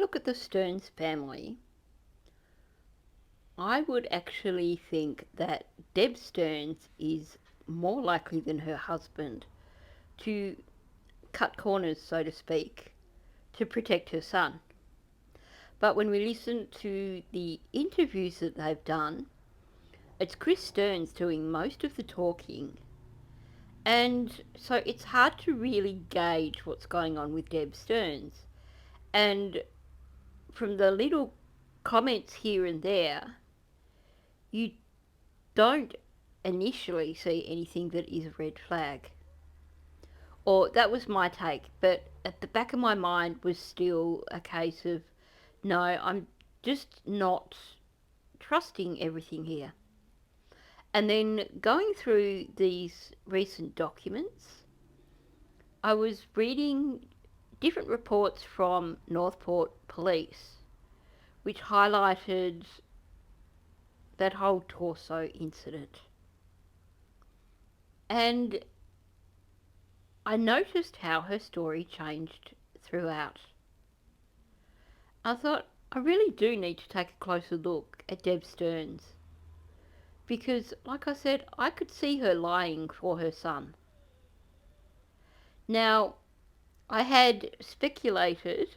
look at the Stearns family, I would actually think that Deb Stearns is more likely than her husband to cut corners, so to speak, to protect her son. But when we listen to the interviews that they've done, it's Chris Stearns doing most of the talking. And so it's hard to really gauge what's going on with Deb Stearns. And from the little comments here and there, you don't initially see anything that is a red flag. Or that was my take, but at the back of my mind was still a case of no, I'm just not trusting everything here. And then going through these recent documents, I was reading different reports from Northport Police, which highlighted that whole torso incident. And I noticed how her story changed throughout. I thought, I really do need to take a closer look at Deb Stearns. Because, like I said, I could see her lying for her son. Now, I had speculated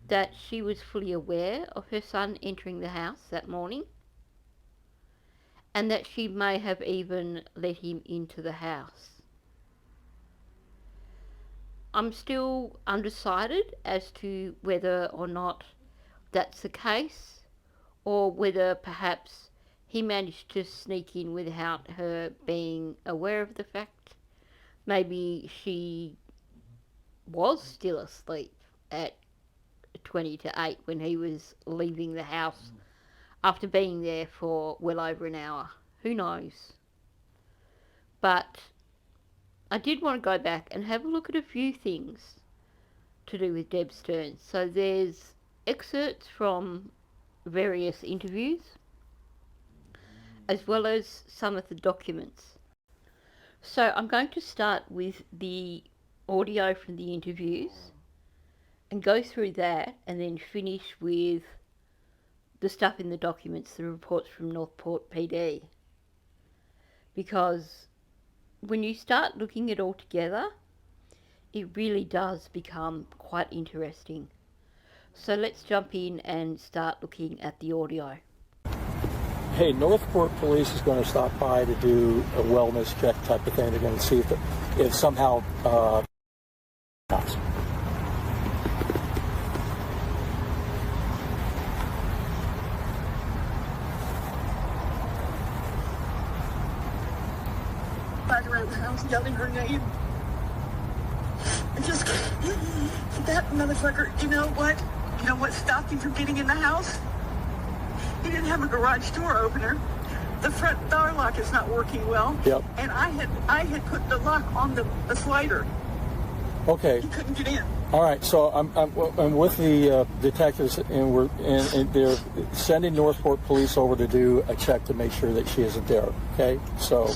that she was fully aware of her son entering the house that morning, and that she may have even let him into the house. I'm still undecided as to whether or not that's the case, or whether perhaps he managed to sneak in without her being aware of the fact. Maybe she was still asleep at 20 to 8 when he was leaving the house after being there for well over an hour. Who knows? But I did want to go back and have a look at a few things to do with Deb Stearns. So there's excerpts from various interviews, as well as some of the documents. So I'm going to start with the audio from the interviews and go through that, and then finish with the stuff in the documents, the reports from Northport PD. Because when you start looking at it all together, it really does become quite interesting. So let's jump in and start looking at the audio. Hey, Northport Police is going to stop by to do a wellness check type of thing. They're going to see if somehow back around the house yelling her name. And just, that motherfucker, you know what? You know what stopped him from getting in the house? He didn't have a garage door opener. The front door lock is not working well. Yep. And I had put the lock on the slider. Okay. He couldn't get in. All right. So I'm with the detectives, and and they're sending Northport Police over to do a check to make sure that she isn't there. Okay. So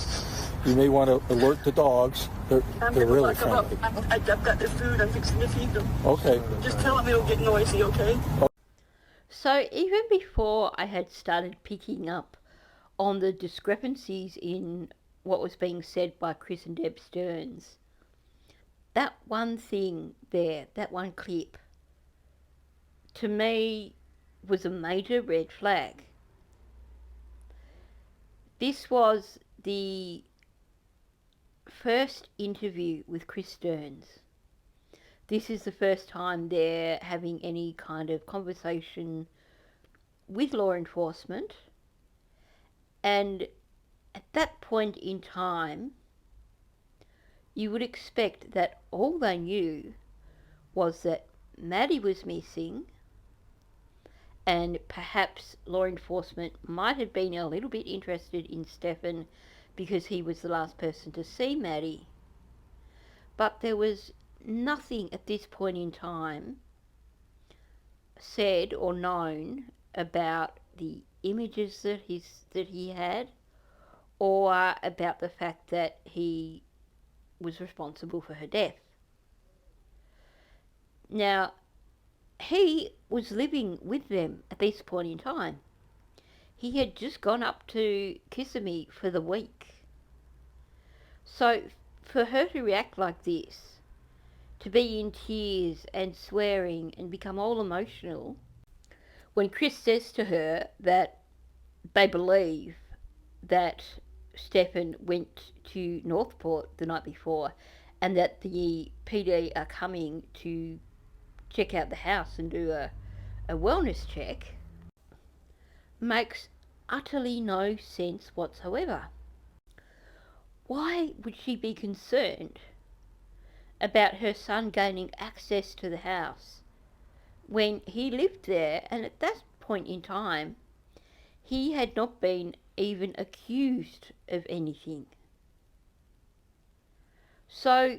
you may want to alert the dogs. They're really friendly. I've got their food. I'm fixing to feed them. Okay. Just tell them it'll get noisy, okay? So even before I had started picking up on the discrepancies in what was being said by Chris and Deb Stearns, that one thing there, that one clip, to me was a major red flag. This was the first interview with Chris Stearns. This is the first time they're having any kind of conversation with law enforcement. And at that point in time, you would expect that all they knew was that Maddie was missing, and perhaps law enforcement might have been a little bit interested in Stefan because he was the last person to see Maddie. But there was nothing at this point in time said or known about the images that he had, or about the fact that he was responsible for her death. Now, he was living with them at this point in time. He had just gone up to Kissimmee for the week. So for her to react like this, to be in tears and swearing and become all emotional, when Chris says to her that they believe that Stefan went to Northport the night before and that the PD are coming to check out the house and do a wellness check, makes utterly no sense whatsoever. Why would she be concerned about her son gaining access to the house when he lived there, and at that point in time he had not been even accused of anything? So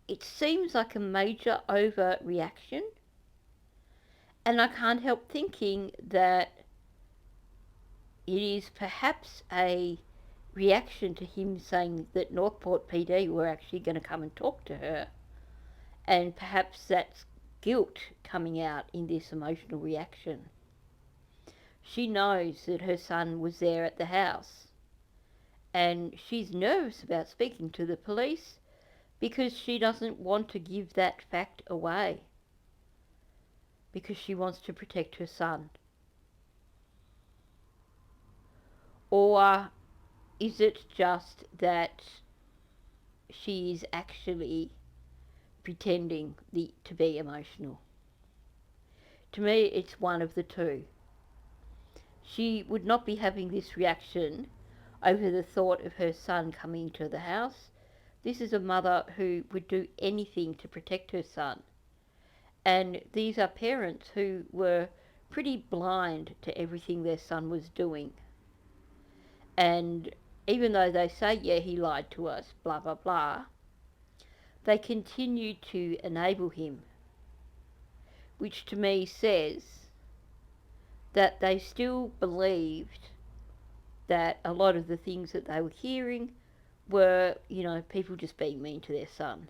it seems like a major overreaction, and I can't help thinking that it is perhaps a reaction to him saying that Northport PD were actually going to come and talk to her, and perhaps that's guilt coming out in this emotional reaction. She knows that her son was there at the house, and she's nervous about speaking to the police because she doesn't want to give that fact away, because she wants to protect her son. Or is it just that she is actually pretending to be emotional? To me, it's one of the two. She would not be having this reaction over the thought of her son coming to the house. This is a mother who would do anything to protect her son. And these are parents who were pretty blind to everything their son was doing. And even though they say, yeah, he lied to us, blah, blah, blah, they continue to enable him, which to me says that they still believed that a lot of the things that they were hearing were, people just being mean to their son.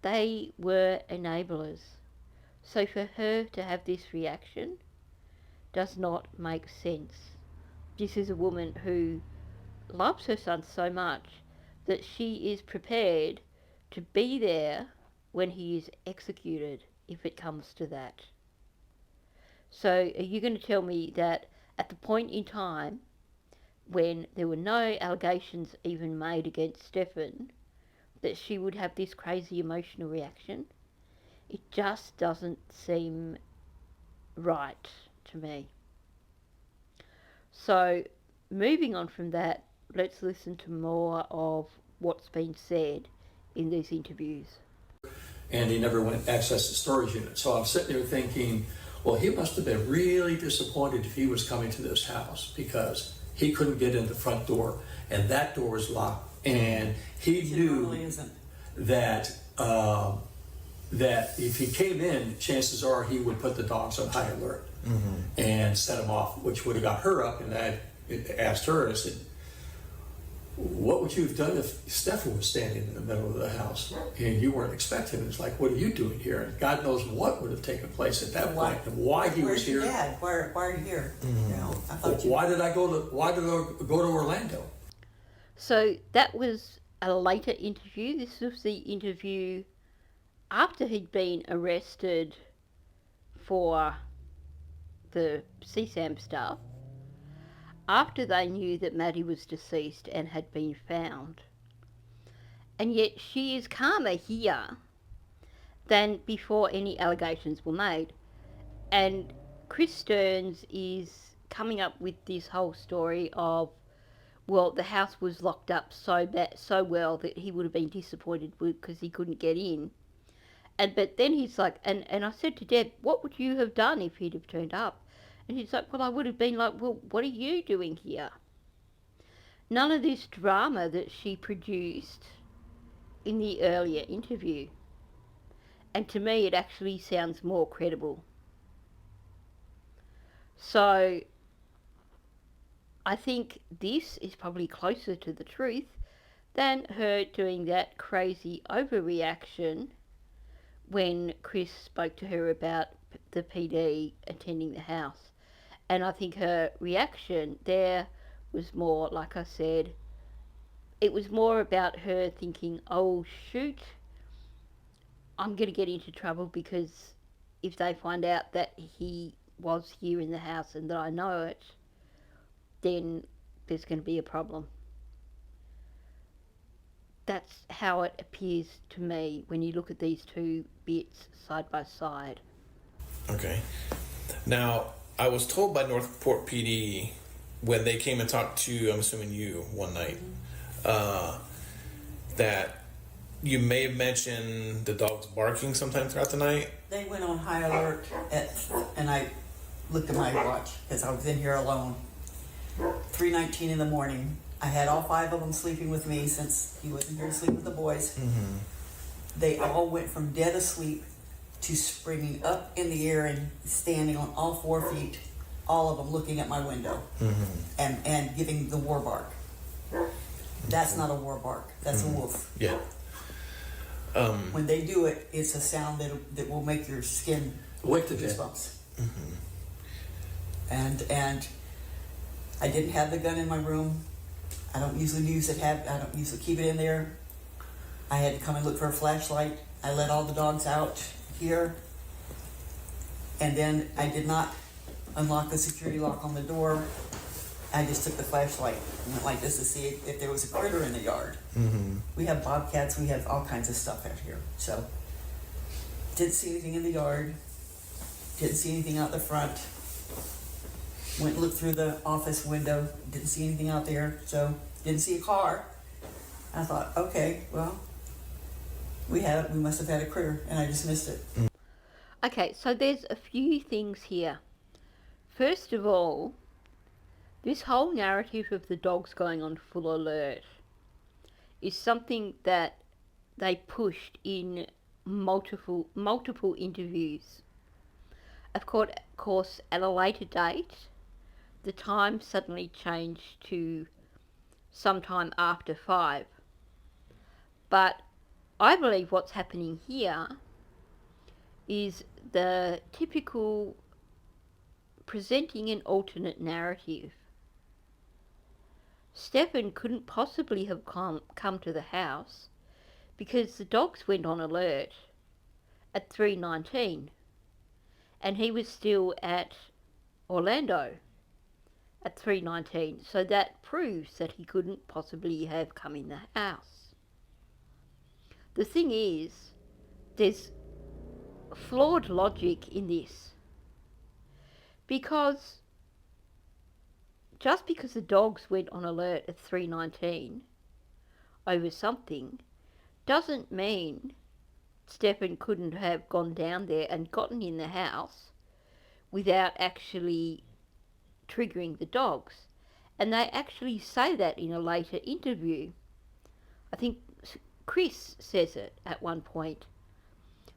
They were enablers. So for her to have this reaction does not make sense. This is a woman who loves her son so much that she is prepared to be there when he is executed, if it comes to that. So are you going to tell me that at the point in time when there were no allegations even made against Stefan, that she would have this crazy emotional reaction? It just doesn't seem right to me. So moving on from that, let's listen to more of what's been said in these interviews. And he never went access the storage unit. So I'm sitting there thinking, well, he must have been really disappointed if he was coming to this house because he couldn't get in the front door and that door was locked. And he knew that that if he came in, chances are he would put the dogs on high alert and set them off, which would have got her up. And I asked her, I said, what would you have done if Stefan was standing in the middle of the house and you weren't expecting him? It's like, what are you doing here? And God knows what would have taken place at that point and why he was here. Where's your dad? Why are you here? I thought why did I go to Orlando? So that was a later interview. This was the interview after he'd been arrested for the CSAM stuff, after they knew that Maddie was deceased and had been found. And yet she is calmer here than before any allegations were made. And Chris Sterns is coming up with this whole story of, well, the house was locked up so well that he would have been disappointed because he couldn't get in. But then he's like, and I said to Deb, what would you have done if he'd have turned up? And he's like, well, I would have been like, well, what are you doing here? None of this drama that she produced in the earlier interview. And to me, it actually sounds more credible. So I think this is probably closer to the truth than her doing that crazy overreaction when Chris spoke to her about the PD attending the house. And I think her reaction there was more, like I said, it was more about her thinking, oh shoot, I'm going to get into trouble because if they find out that he was here in the house and that I know it, then there's going to be a problem. That's how it appears to me when you look at these two bits side by side. Okay. Now, I was told by Northport PD when they came and talked to, I'm assuming you, one night, that you may have mentioned the dogs barking sometime throughout the night. They went on high alert and I looked at my watch because I was in here alone. 3:19 in the morning. I had all 5 of them sleeping with me since he wasn't here to sleep with the boys. Mm-hmm. They all went from dead asleep to springing up in the air and standing on all 4 feet, all of them looking at my window and giving the war bark. That's not a war bark. That's a wolf. Yeah. When they do it, it's a sound that will make your skin Wake the dead. goosebumps. And I didn't have the gun in my room. I don't usually keep it in there. I had to come and look for a flashlight. I let all the dogs out here. And then I did not unlock the security lock on the door. I just took the flashlight and went like this to see if there was a critter in the yard. We have bobcats, we have all kinds of stuff out here. So, didn't see anything in the yard. Didn't see anything out the front. Went and looked through the office window. Didn't see anything out there. So, didn't see a car. I thought, okay, well, we must have had a critter, and I just missed it. Okay, so there's a few things here. First of all, this whole narrative of the dogs going on full alert is something that they pushed in multiple interviews. Of course, at a later date, the time suddenly changed to sometime after 5. But I believe what's happening here is the typical presenting an alternate narrative. Stefan couldn't possibly have come to the house because the dogs went on alert at 3:19 and he was still at Orlando at 3:19, so that proves that he couldn't possibly have come in the house. The thing is, there's flawed logic in this, because just because the dogs went on alert at 3:19 over something doesn't mean Stefan couldn't have gone down there and gotten in the house without actually triggering the dogs. And they actually say that in a later interview. I think Chris says it at one point.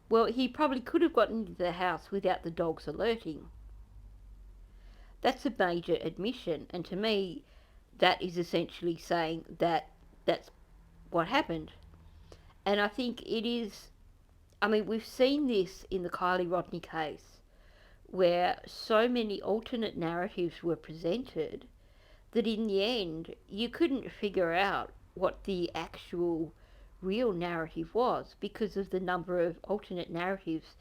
Well, he probably could have gotten into the house without the dogs alerting. That's a major admission, and to me, that is essentially saying that that's what happened. And I think it is, we've seen this in the Kylie Rodney case, where so many alternate narratives were presented that in the end, you couldn't figure out what the actual real narrative was because of the number of alternate narratives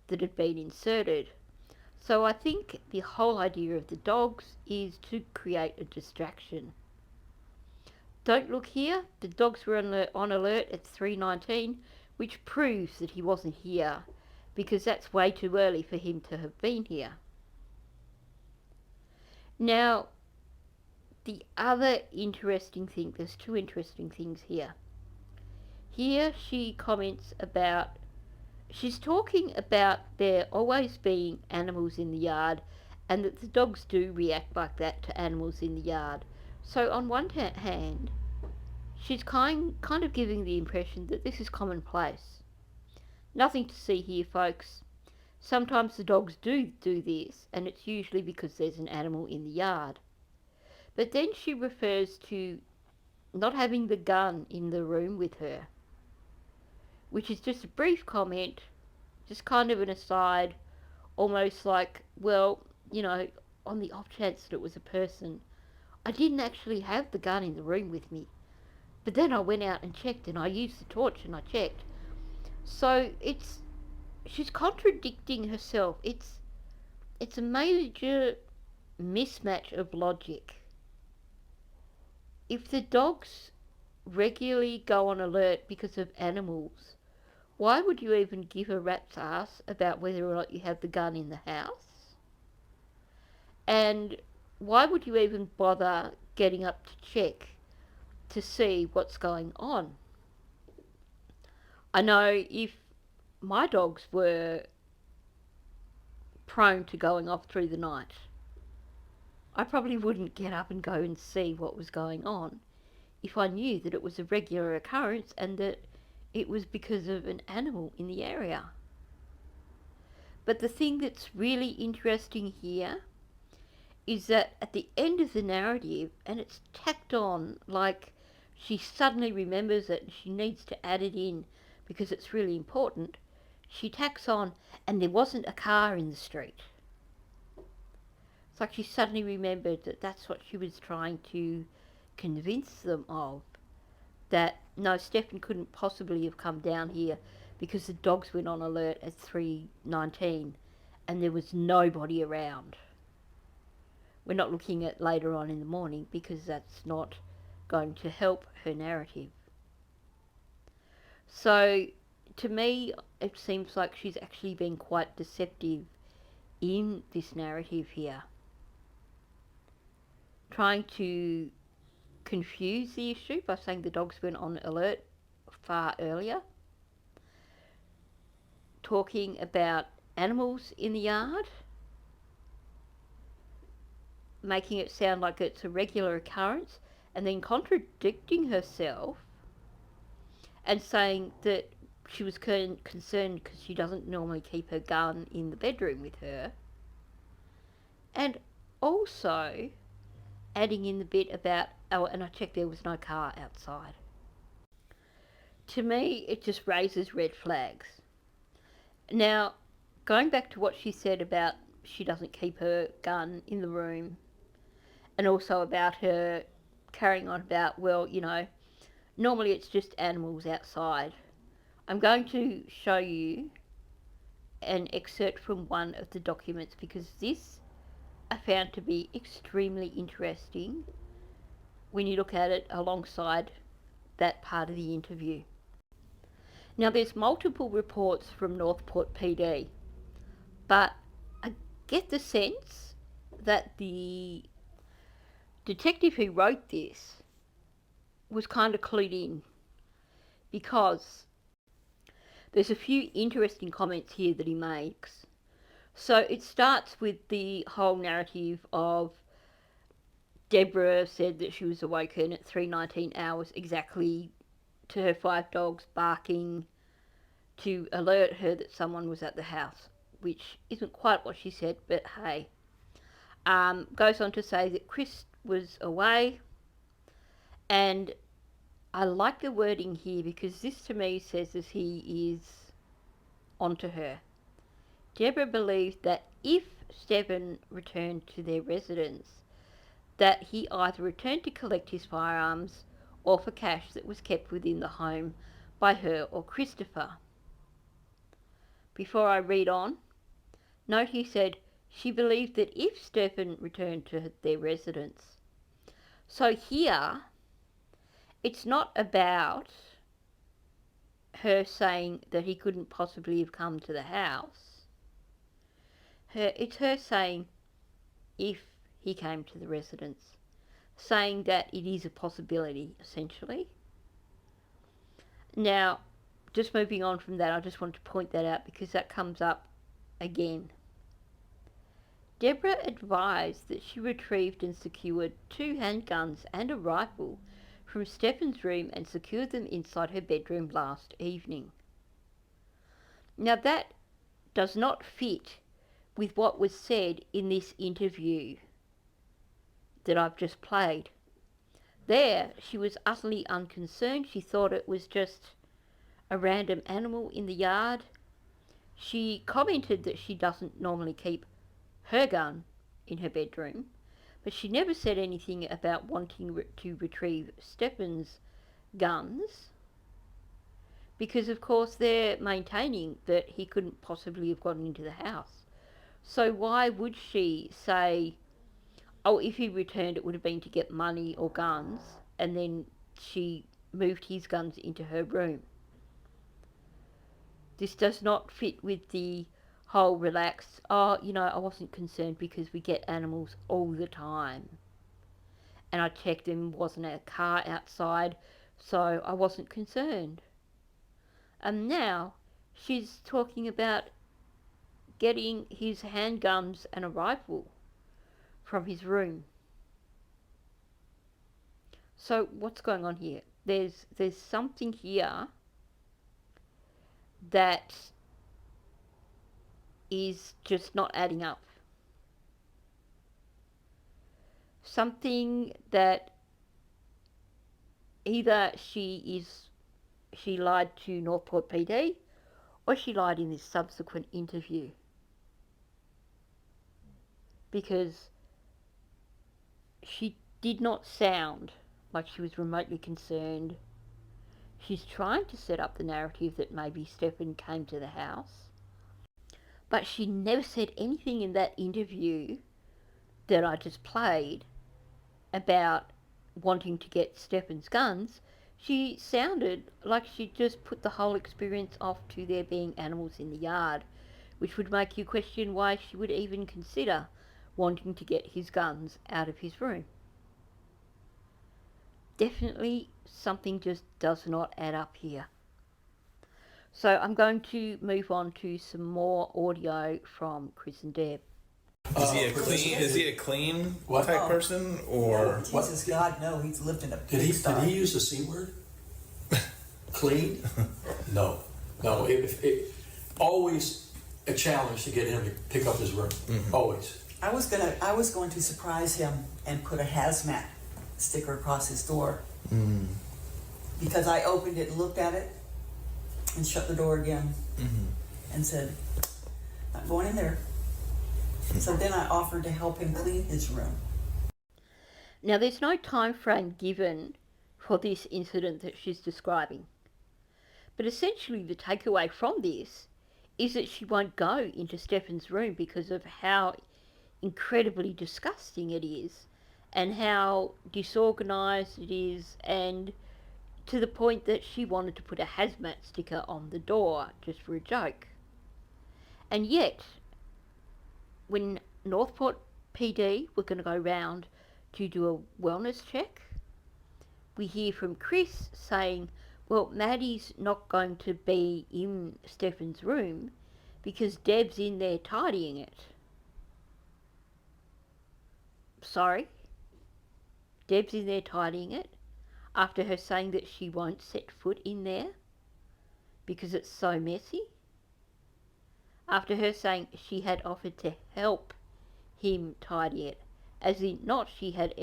that had been inserted. So I think the whole idea of the dogs is to create a distraction. Don't look here, the dogs were on alert at 3:19, which proves that he wasn't here, because that's way too early for him to have been here. Now, the other interesting thing, there's 2 interesting things here. Here she comments about, she's talking about there always being animals in the yard and that the dogs do react like that to animals in the yard. So on one hand, she's kind of giving the impression that this is commonplace. Nothing to see here, folks. Sometimes the dogs do this, and it's usually because there's an animal in the yard. But then she refers to not having the gun in the room with her, which is just a brief comment just kind of an aside, almost like, well, on the off chance that it was a person, I didn't actually have the gun in the room with me. But then I went out and checked, and I used the torch and I checked. So she's contradicting herself. It's a major mismatch of logic. If the dogs regularly go on alert because of animals, why would you even give a rat's ass about whether or not you have the gun in the house? And why would you even bother getting up to check to see what's going on? I know if my dogs were prone to going off through the night, I probably wouldn't get up and go and see what was going on if I knew that it was a regular occurrence and that it was because of an animal in the area. But the thing that's really interesting here is that at the end of the narrative, and it's tacked on like she suddenly remembers it and she needs to add it in because it's really important, she tacks on, and there wasn't a car in the street. It's like she suddenly remembered that that's what she was trying to convince them of. That no, Stefan couldn't possibly have come down here because the dogs went on alert at 3:19 and there was nobody around. We're not looking at later on in the morning because that's not going to help her narrative. So to me, it seems like she's actually been quite deceptive in this narrative here, trying to confuse the issue by saying the dogs went on alert far earlier, talking about animals in the yard, making it sound like it's a regular occurrence, and then contradicting herself and saying that she was concerned because she doesn't normally keep her gun in the bedroom with her, and also adding in the bit about, oh, and I checked there was no car outside. To me, it just raises red flags. Now, going back to what she said about she doesn't keep her gun in the room, and also about her carrying on about, well, normally it's just animals outside. I'm going to show you an excerpt from one of the documents because this I found to be extremely interesting when you look at it alongside that part of the interview. Now, there's multiple reports from Northport PD, but I get the sense that the detective who wrote this was kind of clued in, because there's a few interesting comments here that he makes. So it starts with the whole narrative of Deborah said that she was awoken at 3:19 hours exactly to her 5 dogs barking to alert her that someone was at the house, which isn't quite what she said, but hey. Goes on to say that Chris was away, and I like the wording here because this to me says that he is onto her. Deborah believed that if Stephen returned to their residence, that he either returned to collect his firearms or for cash that was kept within the home by her or Christopher. Before I read on, note he said she believed that if Stephen returned to their residence. So here, it's not about her saying that he couldn't possibly have come to the house. It's her saying if he came to the residence, saying that it is a possibility, essentially. Now, just moving on from that, I just want to point that out because that comes up again. Deborah advised that she retrieved and secured 2 handguns and a rifle from Stefan's room and secured them inside her bedroom last evening. Now that does not fit with what was said in this interview that I've just played. There, she was utterly unconcerned. She thought it was just a random animal in the yard. She commented that she doesn't normally keep her gun in her bedroom, but she never said anything about wanting to retrieve Stefan's guns, because of course they're maintaining that he couldn't possibly have gotten into the house. So why would she say, oh, if he returned it would have been to get money or guns, and then she moved his guns into her room? This does not fit with the whole relaxed, oh, I wasn't concerned because we get animals all the time. And I checked and wasn't a car outside, so I wasn't concerned. And now she's talking about getting his handguns and a rifle from his room. So what's going on here? There's something here that is just not adding up. Something that either she lied to Northport PD, or she lied in this subsequent interview. Because she did not sound like she was remotely concerned. She's trying to set up the narrative that maybe Stefan came to the house, but she never said anything in that interview that I just played about wanting to get Stefan's guns. She sounded like she just put the whole experience off to there being animals in the yard, which would make you question why she would even consider wanting to get his guns out of his room. Definitely something just does not add up here. So I'm going to move on to some more audio from Chris and Deb. Is he a clean What? type person, or Jesus God, no, he's lived in a Did he pigsty. use the C word? Clean? No. It always a challenge to get him to pick up his room. Mm-hmm. Always. I was going to surprise him and put a hazmat sticker across his door. Because I opened it and looked at it and shut the door again and said, "I'm going in there." So then I offered to help him clean his room. Now there's no time frame given for this incident that she's describing. But essentially the takeaway from this is that she won't go into Stefan's room because of how incredibly disgusting it is and how disorganised it is, and to the point that she wanted to put a hazmat sticker on the door just for a joke. And yet, when Northport PD were going to go round to do a wellness check, we hear from Chris saying, well, Maddie's not going to be in Stefan's room because Deb's in there tidying it. Sorry? Deb's in there tidying it after her saying that she won't set foot in there because it's so messy? After her saying she had offered to help him tidy it, as in not she had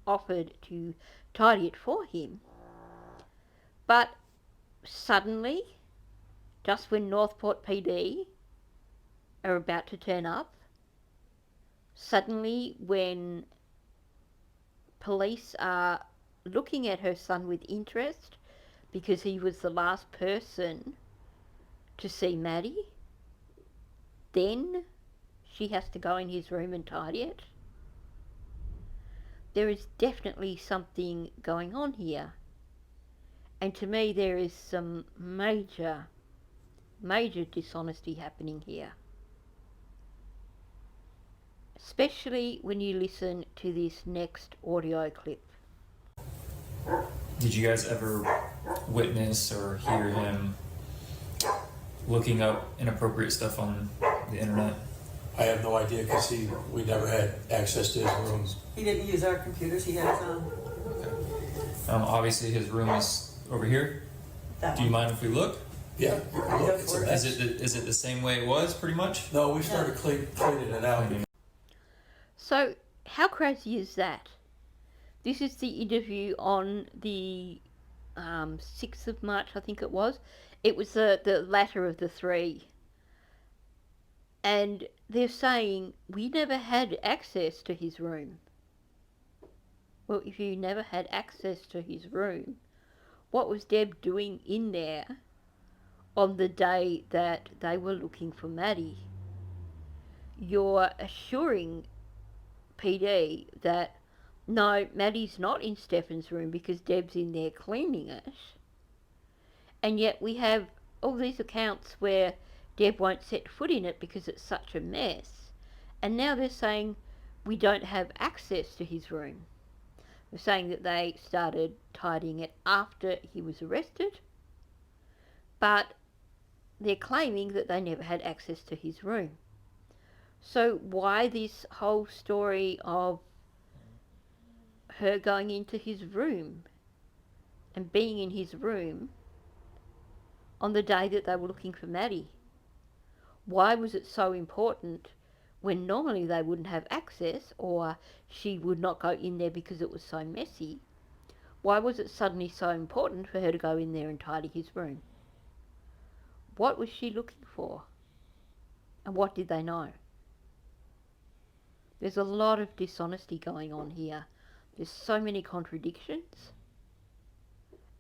offered to tidy it for him. But suddenly, just when Northport PD are about to turn up, suddenly when police are looking at her son with interest because he was the last person to see Maddie, then she has to go in his room and tidy it. There is definitely something going on here. And to me there is some major dishonesty happening here. Especially when you listen to this next audio clip. Did you guys ever witness or hear him looking up inappropriate stuff on the internet? I have no idea because we never had access to his rooms. He didn't use our computers. He had his own. Obviously, his room is over here. That Do you one. mind if we look? Yeah, look, it's a mess. Is it the same way it was, pretty much? No, we started cleaning it out. So how crazy is that? This is the interview on the 6th of March, I think it was. It was the latter of the three And they're saying, we never had access to his room. Well, if you never had access to his room, what was Deb doing in there on the day that they were looking for Maddie? You're assuring PD that no, Maddie's not in Stefan's room because Deb's in there cleaning it. And yet we have all these accounts where Deb won't set foot in it because it's such a mess. And now they're saying we don't have access to his room. They're saying that they started tidying it after he was arrested, but they're claiming that they never had access to his room. So why this whole story of her going into his room and being in his room on the day that they were looking for Maddie? Why was it so important when normally they wouldn't have access, or she would not go in there because it was so messy? Why was it suddenly so important for her to go in there and tidy his room? What was she looking for? And what did they know? There's a lot of dishonesty going on here. There's so many contradictions,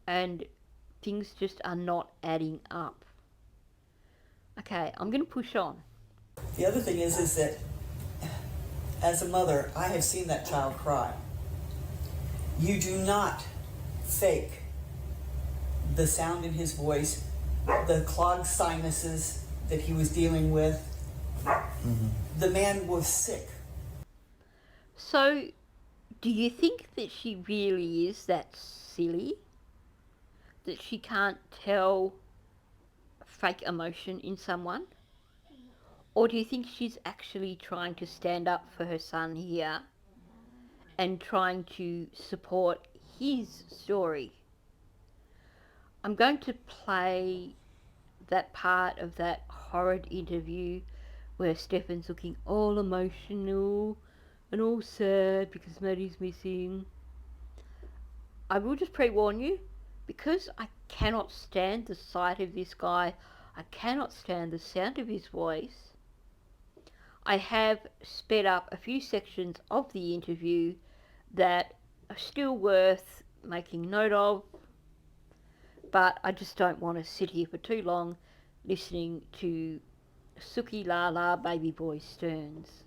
and things just are not adding up. Okay, I'm going to push on. The other thing is that as a mother, I have seen that child cry. You do not fake the sound in his voice, the clogged sinuses that he was dealing with. Mm-hmm. The man was sick. So, do you think that she really is that silly? That she can't tell fake emotion in someone? Or do you think she's actually trying to stand up for her son here and trying to support his story? I'm going to play that part of that horrid interview where Stefan's looking all emotional and all sad because Maddie's missing. I will just pre-warn you, because I cannot stand the sight of this guy, I cannot stand the sound of his voice, I have sped up a few sections of the interview that are still worth making note of, but I just don't want to sit here for too long listening to Suki La La Baby Boy Sterns.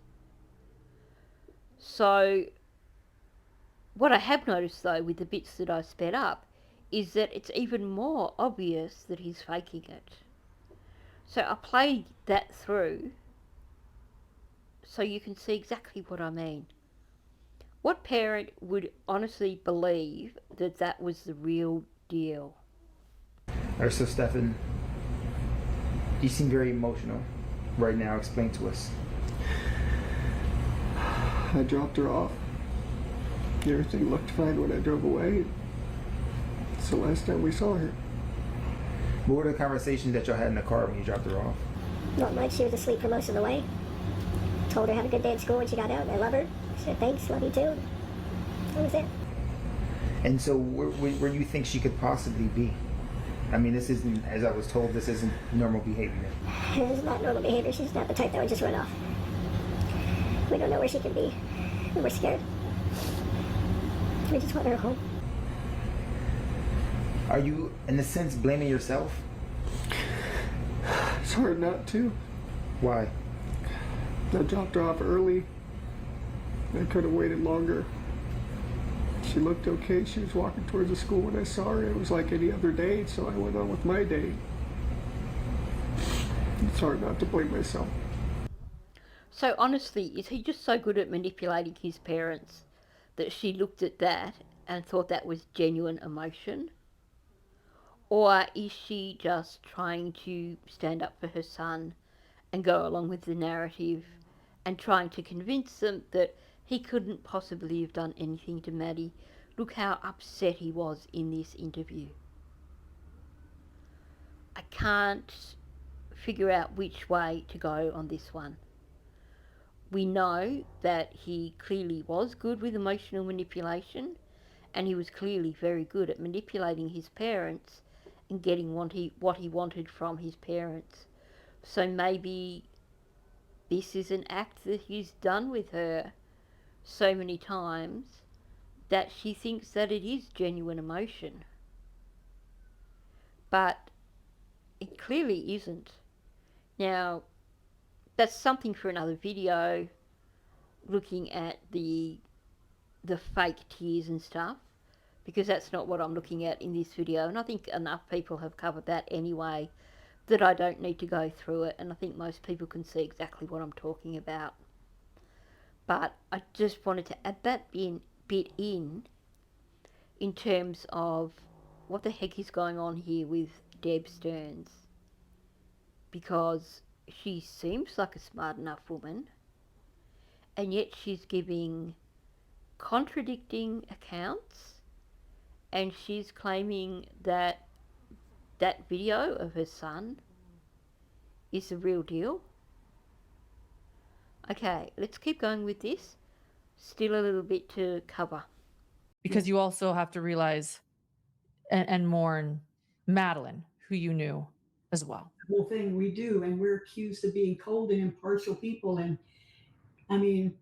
So, what I have noticed though with the bits that I sped up is that it's even more obvious that he's faking it. So I played that through so you can see exactly what I mean. What parent would honestly believe that that was the real deal? Alright, so Stefan, you seem very emotional right now. Explain to us. I dropped her off. Everything looked fine when I drove away. It's the last time we saw her. What were the conversations that y'all had in the car when you dropped her off? Not much. She was asleep for most of the way. Told her have a good day at school when she got out. I love her. She said thanks, love you too. That was it. And so where do you think she could possibly be? I mean, this isn't, as I was told, this isn't normal behavior. It's not normal behavior. She's not the type that would just run off. We don't know where she could be. And we're scared. We just want her home. Are you, in a sense, blaming yourself? It's hard not to. Why? I dropped her off early. I could have waited longer. She looked okay. She was walking towards the school when I saw her. It was like any other day, so I went on with my day. It's hard not to blame myself. So honestly, is he just so good at manipulating his parents that she looked at that and thought that was genuine emotion? Or is she just trying to stand up for her son and go along with the narrative and trying to convince them that he couldn't possibly have done anything to Maddie? Look how upset he was in this interview. I can't figure out which way to go on this one. We know that he clearly was good with emotional manipulation, and he was clearly very good at manipulating his parents and getting what he wanted from his parents. So maybe this is an act that he's done with her so many times that she thinks that it is genuine emotion. But it clearly isn't. Now, that's something for another video, looking at the fake tears and stuff, because that's not what I'm looking at in this video, and I think enough people have covered that anyway that I don't need to go through it, and I think most people can see exactly what I'm talking about. But I just wanted to add that bit in terms of what the heck is going on here with Deb Sterns, because she seems like a smart enough woman, and yet she's giving contradicting accounts, and she's claiming that that video of her son is the real deal. Okay, let's keep going with this. Still a little bit to cover. Because you also have to realize and mourn Madeline, who you knew as well. The whole thing we do, and we're accused of being cold and impartial people. And I mean,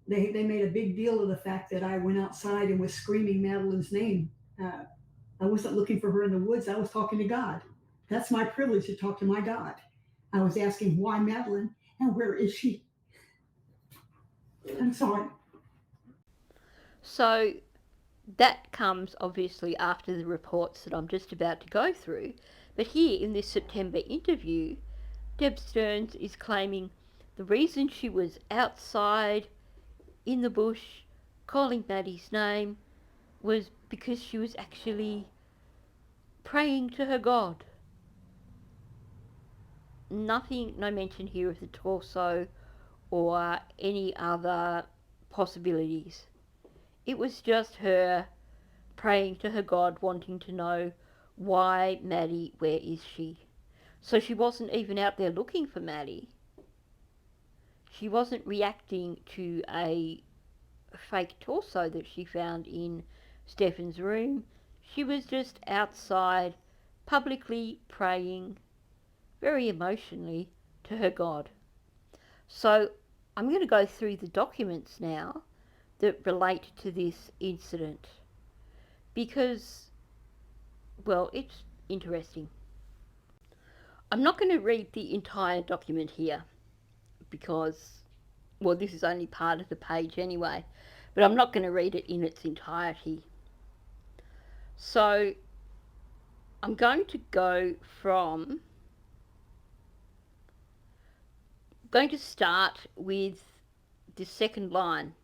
they made a big deal of the fact that I went outside and was screaming Madeline's name. I wasn't looking for her in the woods. I was talking to God. That's my privilege, to talk to my God. I was asking, why Madeline, and where is she? I'm sorry. So that comes obviously after the reports that I'm just about to go through. But here in this September interview, Deb Sterns is claiming the reason she was outside in the bush calling Maddie's name was because she was actually praying to her God. Nothing, no mention here of the torso or any other possibilities. It was just her praying to her God, wanting to know, why Maddie, where is she? So she wasn't even out there looking for Maddie. She wasn't reacting to a fake torso that she found in Stefan's room. She was just outside, publicly praying, very emotionally, to her God. So I'm going to go through the documents now that relate to this incident, because, well, it's interesting. I'm not going to read the entire document here because, well, this is only part of the page anyway, but I'm not going to read it in its entirety. So I'm going to start with the second line.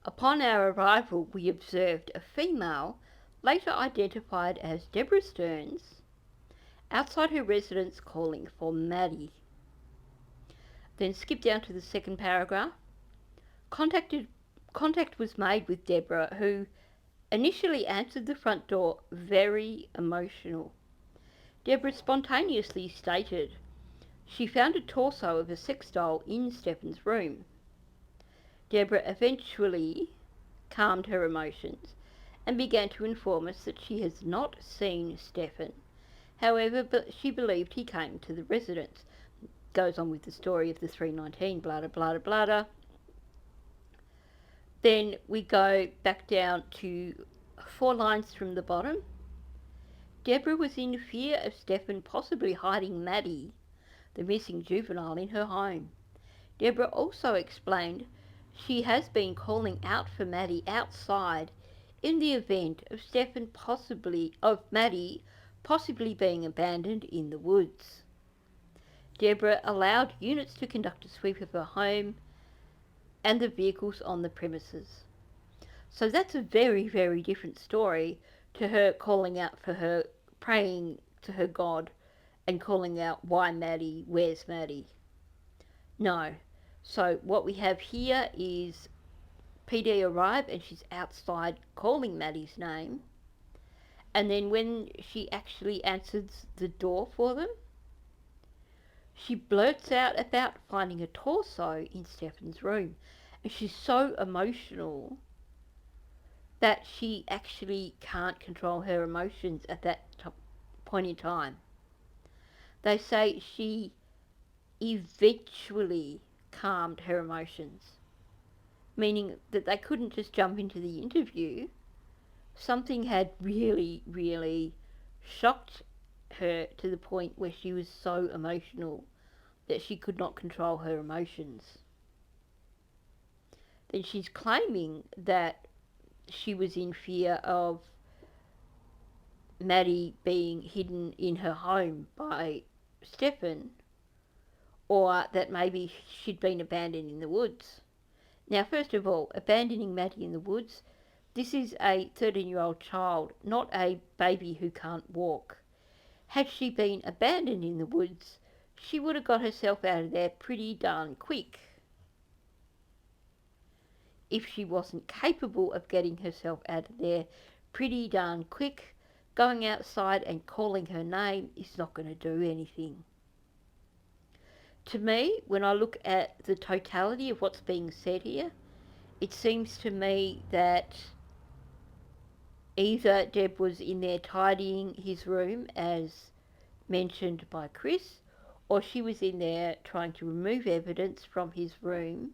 Upon our arrival, we observed a female, later identified as Deborah Sterns, outside her residence calling for Maddie. Then skip down to the second paragraph. Contact was made with Deborah, who initially answered the front door very emotional. Deborah spontaneously stated she found a torso of a sex doll in Stefan's room. Deborah eventually calmed her emotions and began to inform us that she has not seen Stefan. However, but she believed he came to the residence. Goes on with the story of the 319, blah, blah, blah, blah. Then we go back down to 4 lines from the bottom. Deborah was in fear of Stefan possibly hiding Maddie, the missing juvenile, in her home. Deborah also explained she has been calling out for Maddie outside in the event of Maddie possibly being abandoned in the woods. Deborah allowed units to conduct a sweep of her home and the vehicles on the premises. So that's a very, very different story to her calling out for her, praying to her God and calling out, why Maddie, where's Maddie? No. So what we have here is PD arrive and she's outside calling Maddie's name, and then when she actually answers the door for them, she blurts out about finding a torso in Stefan's room, and she's so emotional that she actually can't control her emotions at that point in time. They say she eventually calmed her emotions, meaning that they couldn't just jump into the interview. Something had really, really shocked her to the point where she was so emotional that she could not control her emotions. Then she's claiming that she was in fear of Maddie being hidden in her home by Stefan, or that maybe she'd been abandoned in the woods. Now, first of all, abandoning Maddie in the woods, this is a 13-year-old child, not a baby who can't walk. Had she been abandoned in the woods, she would have got herself out of there pretty darn quick. If she wasn't capable of getting herself out of there pretty darn quick, going outside and calling her name is not going to do anything. To me, when I look at the totality of what's being said here, it seems to me that either Deb was in there tidying his room, as mentioned by Chris, or she was in there trying to remove evidence from his room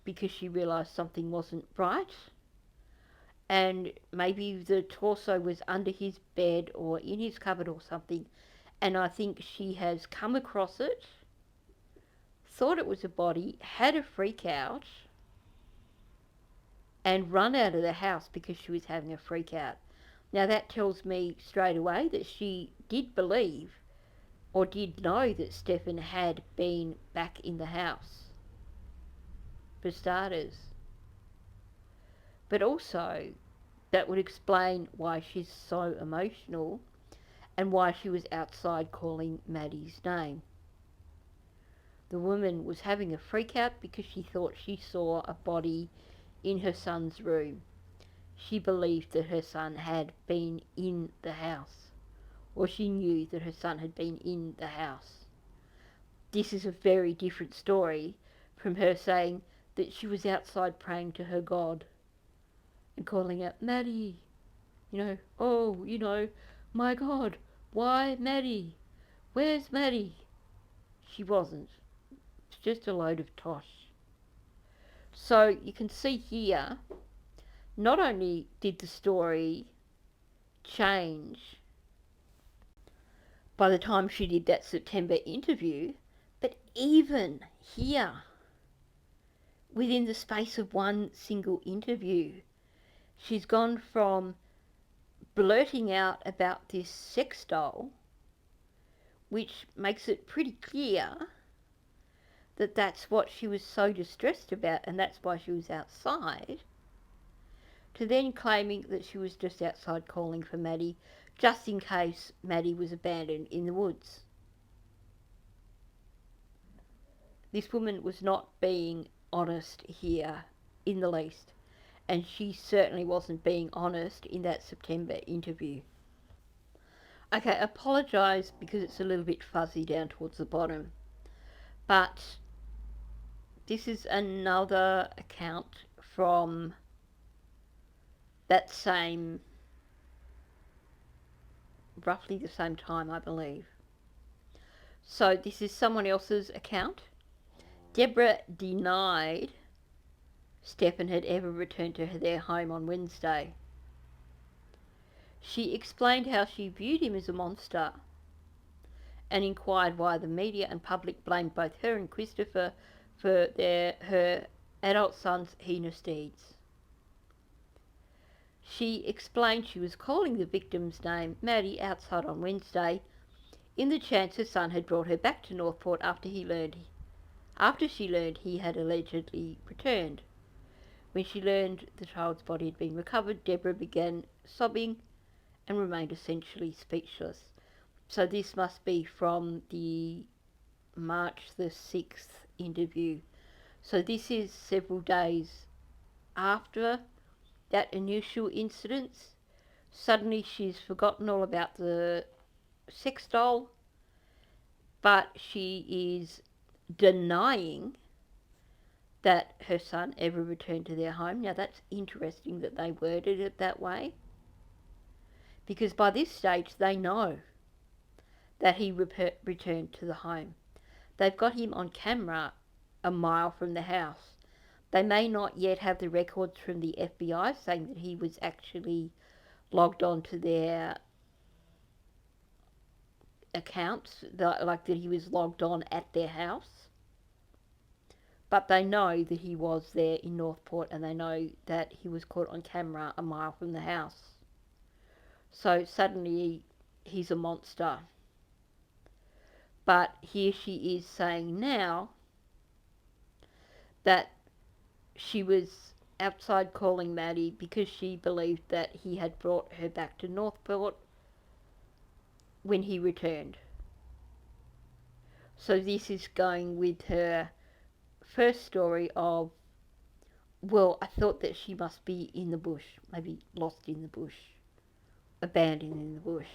because she realised something wasn't right. And maybe the torso was under his bed or in his cupboard or something, and I think she has come across it, thought it was a body, had a freak out, and run out of the house because she was having a freak out. Now that tells me straight away that she did believe or did know that Stefan had been back in the house, for starters. But also, that would explain why she's so emotional and why she was outside calling Maddie's name. The woman was having a freak out because she thought she saw a body in her son's room. She believed that her son had been in the house, or she knew that her son had been in the house. This is a very different story from her saying that she was outside praying to her God and calling out, Maddie, my God, why Maddie? Where's Maddie? She wasn't. It's just a load of tosh. So you can see here, not only did the story change by the time she did that September interview, but even here, within the space of one single interview, she's gone from blurting out about this sex doll, which makes it pretty clear that that's what she was so distressed about and that's why she was outside, to then claiming that she was just outside calling for Maddie, just in case Maddie was abandoned in the woods. This woman was not being honest here in the least, and she certainly wasn't being honest in that September interview. Okay, apologise because it's a little bit fuzzy down towards the bottom, but this is another account from that same, roughly the same time, I believe. So this is someone else's account. Deborah denied Stefan had ever returned to their home on Wednesday. She explained how she viewed him as a monster and inquired why the media and public blamed both her and Christopher for her adult son's heinous deeds. She explained she was calling the victim's name, Maddie, outside on Wednesday in the chance her son had brought her back to Northport after she learned he had allegedly returned. When she learned the child's body had been recovered, Deborah began sobbing and remained essentially speechless. So this must be from the March the 6th interview. So this is several days after that initial incident. Suddenly she's forgotten all about the sex doll, but she is denying that her son ever returned to their home. Now that's interesting that they worded it that way, because by this stage they know that he returned to the home. they've got him on camera a mile from the house. They may not yet have the records from the FBI saying that he was actually logged on to their accounts, like that he was logged on at their house. But they know that he was there in Northport, and they know that he was caught on camera a mile from the house. So suddenly he's a monster. But here she is saying now that she was outside calling Maddie because she believed that he had brought her back to Northport when he returned. So this is going with her first story of, well, I thought that she must be in the bush, maybe lost in the bush, abandoned in the bush.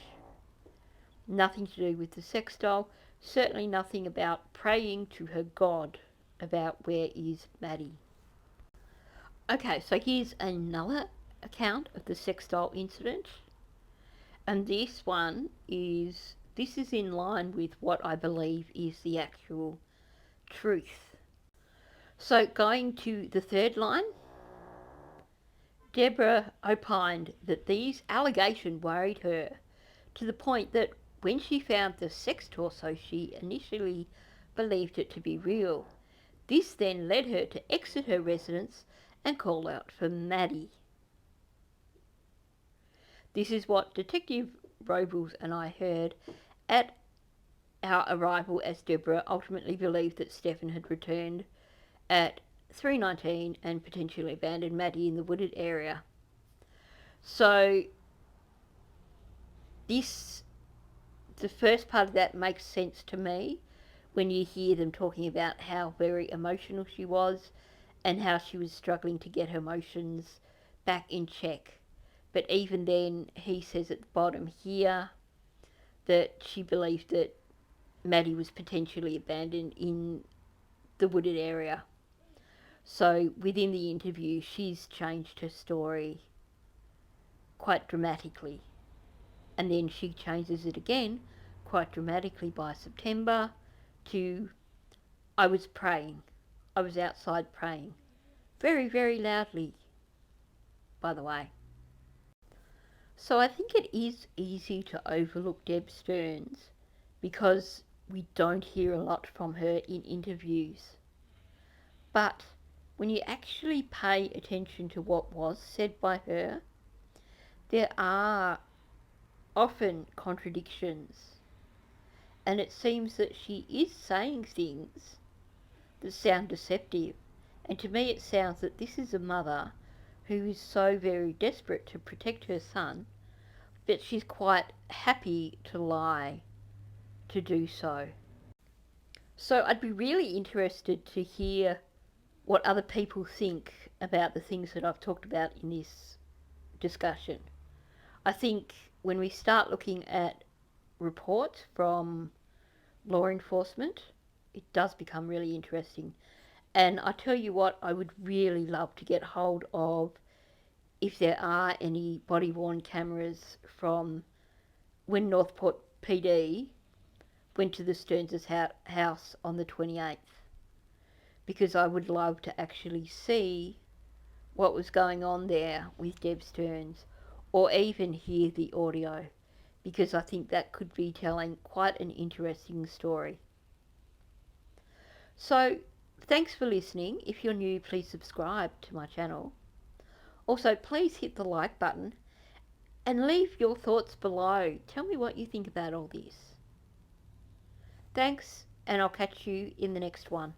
Nothing to do with the sex doll, certainly nothing about praying to her God about where is Maddie. Okay, so here's another account of the sex doll incident, and this is in line with what I believe is the actual truth. So going to the third line, Deborah opined that these allegations worried her to the point that when she found the sex torso, she initially believed it to be real. This then led her to exit her residence and call out for Maddie. This is what Detective Robles and I heard at our arrival, as Deborah ultimately believed that Stefan had returned at 3:19 and potentially abandoned Maddie in the wooded area. So the first part of that makes sense to me when you hear them talking about how very emotional she was and how she was struggling to get her emotions back in check. But even then, he says at the bottom here that she believed that Maddie was potentially abandoned in the wooded area. So within the interview, she's changed her story quite dramatically. And then she changes it again quite dramatically by September to, I was praying. I was outside praying. Very, very loudly, by the way. So I think it is easy to overlook Deb Sterns because we don't hear a lot from her in interviews. But when you actually pay attention to what was said by her, there are often contradictions. And it seems that she is saying things that sound deceptive. And to me it sounds that this is a mother who is so very desperate to protect her son that she's quite happy to lie to do so. So I'd be really interested to hear what other people think about the things that I've talked about in this discussion. I think when we start looking at reports from law enforcement, it does become really interesting. And I tell you what, I would really love to get hold of if there are any body-worn cameras from when Northport PD went to the Stearns' house on the 28th. Because I would love to actually see what was going on there with Deb Sterns, or even hear the audio, because I think that could be telling quite an interesting story. So, thanks for listening. If you're new, please subscribe to my channel. Also, please hit the like button and leave your thoughts below. Tell me what you think about all this. Thanks, and I'll catch you in the next one.